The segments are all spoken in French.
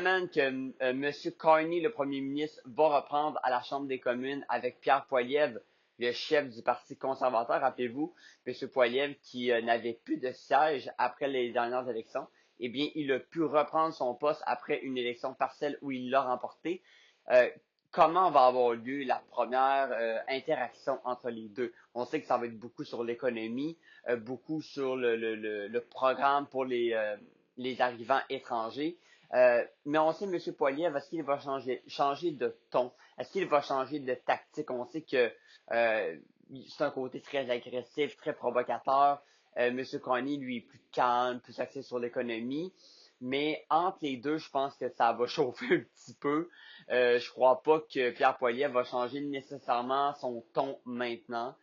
semaine que M. Carney, le premier ministre, va reprendre à la Chambre des communes avec Pierre Poilievre, le chef du Parti conservateur. Rappelez-vous, M. Poilievre, qui n'avait plus de siège après les dernières élections, eh bien, il a pu reprendre son poste après une élection partielle où il l'a remporté. Euh, Comment va avoir lieu la première interaction entre les deux? On sait que ça va être beaucoup sur l'économie, beaucoup sur le programme pour les arrivants étrangers. Mais on sait, M. Poilievre, est-ce qu'il va changer de ton? Est-ce qu'il va changer de tactique? On sait que c'est un côté très agressif, très provocateur. M. Carney, lui, est plus calme, plus axé sur l'économie. Mais entre les deux, je pense que ça va chauffer un petit peu. Je crois pas que Pierre Poilievre va changer nécessairement son ton maintenant.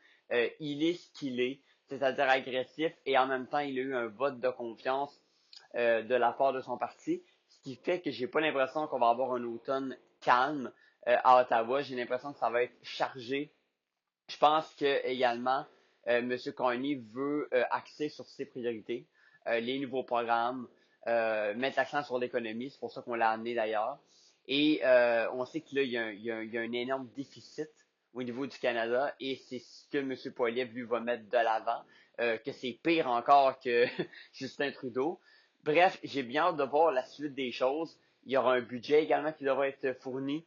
Il est ce qu'il est, c'est-à-dire agressif, et en même temps, il a eu un vote de confiance de la part de son parti, ce qui fait que j'ai pas l'impression qu'on va avoir un automne calme à Ottawa. J'ai l'impression que ça va être chargé. Je pense que également, M. Carney veut axer sur ses priorités, les nouveaux programmes, mettre l'accent sur l'économie, c'est pour ça qu'on l'a amené d'ailleurs. Et on sait que là, il y a un énorme déficit au niveau du Canada et c'est ce que M. Poilievre lui va mettre de l'avant, que c'est pire encore que Justin Trudeau. Bref, j'ai bien hâte de voir la suite des choses. Il y aura un budget également qui devra être fourni.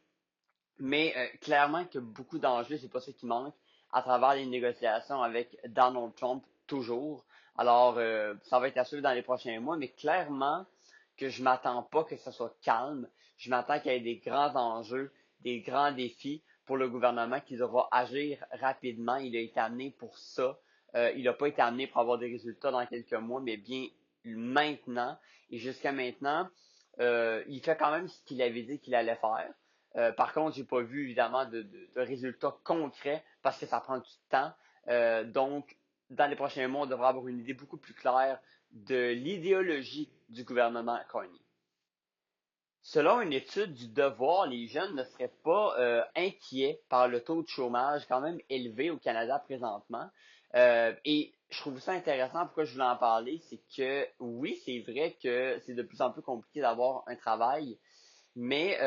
Mais clairement que beaucoup d'enjeux, c'est pas ça qui manque à travers les négociations avec Donald Trump toujours. Alors, ça va être à suivre dans les prochains mois, mais clairement que je m'attends pas que ce soit calme. Je m'attends qu'il y ait des grands enjeux, des grands défis pour le gouvernement qui devra agir rapidement. Il a été amené pour ça. Il n'a pas été amené pour avoir des résultats dans quelques mois, mais bien maintenant. Et jusqu'à maintenant, il fait quand même ce qu'il avait dit qu'il allait faire. Par contre, j'ai pas vu évidemment de résultats concrets parce que ça prend du temps. Donc, dans les prochains mois, on devra avoir une idée beaucoup plus claire de l'idéologie du gouvernement Carney. Selon une étude du Devoir, les jeunes ne seraient pas inquiets par le taux de chômage quand même élevé au Canada présentement. Et je trouve ça intéressant. Pourquoi je voulais en parler, c'est que oui, c'est vrai que c'est de plus en plus compliqué d'avoir un travail, mais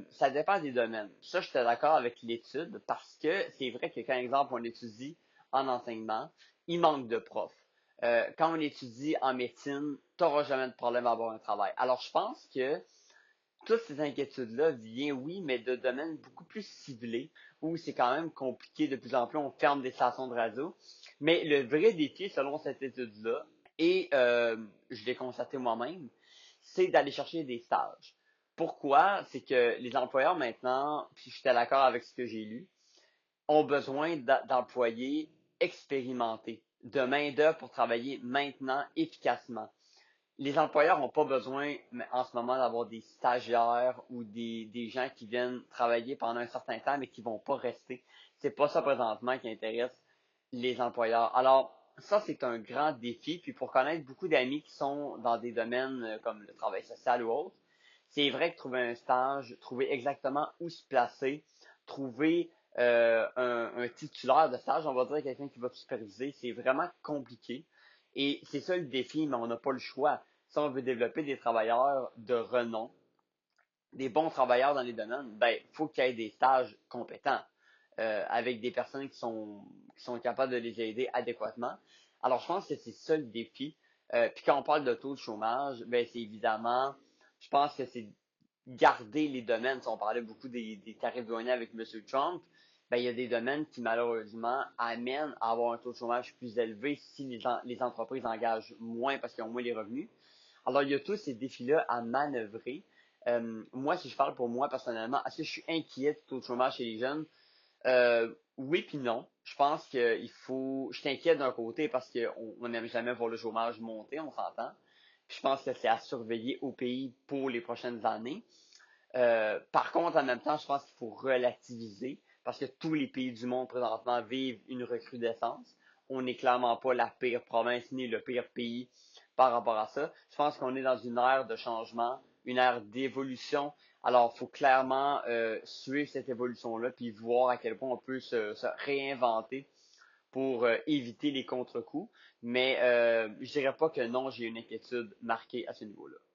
ça dépend des domaines. Ça, je suis d'accord avec l'étude parce que c'est vrai que quand, exemple, on étudie en enseignement, il manque de profs. Quand on étudie en médecine, tu n'auras jamais de problème à avoir un travail. Alors, je pense que toutes ces inquiétudes-là viennent, oui, mais de domaines beaucoup plus ciblés, où c'est quand même compliqué de plus en plus, on ferme des stations de radio. Mais le vrai défi, selon cette étude-là, et je l'ai constaté moi-même, c'est d'aller chercher des stages. Pourquoi? C'est que les employeurs maintenant, puis j'étais d'accord avec ce que j'ai lu, ont besoin d'employés expérimentés, de main-d'œuvre pour travailler maintenant efficacement. Les employeurs n'ont pas besoin en ce moment d'avoir des stagiaires ou des gens qui viennent travailler pendant un certain temps mais qui vont pas rester. C'est pas ça présentement qui intéresse les employeurs. Alors, ça, c'est un grand défi. Puis pour connaître beaucoup d'amis qui sont dans des domaines comme le travail social ou autre, c'est vrai que trouver un stage, trouver exactement où se placer, trouver un titulaire de stage, on va dire quelqu'un qui va superviser, c'est vraiment compliqué. Et c'est ça le défi, mais on n'a pas le choix. Si on veut développer des travailleurs de renom, des bons travailleurs dans les domaines, ben, faut qu'il y ait des stages compétents, avec des personnes qui sont capables de les aider adéquatement. Alors, je pense que c'est ça le défi. Puis quand on parle de taux de chômage, ben, c'est évidemment, je pense que c'est garder les domaines. Si on parlait beaucoup des tarifs douaniers avec M. Trump, ben, il y a des domaines qui, malheureusement, amènent à avoir un taux de chômage plus élevé si les entreprises engagent moins parce qu'ils ont moins les revenus. Alors, il y a tous ces défis-là à manœuvrer. Moi, si je parle pour moi personnellement, est-ce que je suis inquiet du taux de chômage chez les jeunes? Oui puis non. Je pense qu'il faut. Je t'inquiète d'un côté parce qu'on n'aime jamais voir le chômage monter, on s'entend. Puis je pense que c'est à surveiller au pays pour les prochaines années. Par contre, en même temps, je pense qu'il faut relativiser parce que tous les pays du monde présentement vivent une recrudescence. On n'est clairement pas la pire province ni le pire pays par rapport à ça. Je pense qu'on est dans une ère de changement, une ère d'évolution. Alors, il faut clairement suivre cette évolution-là puis voir à quel point on peut se réinventer pour éviter les contre-coups. Mais je dirais pas que non, j'ai une inquiétude marquée à ce niveau-là.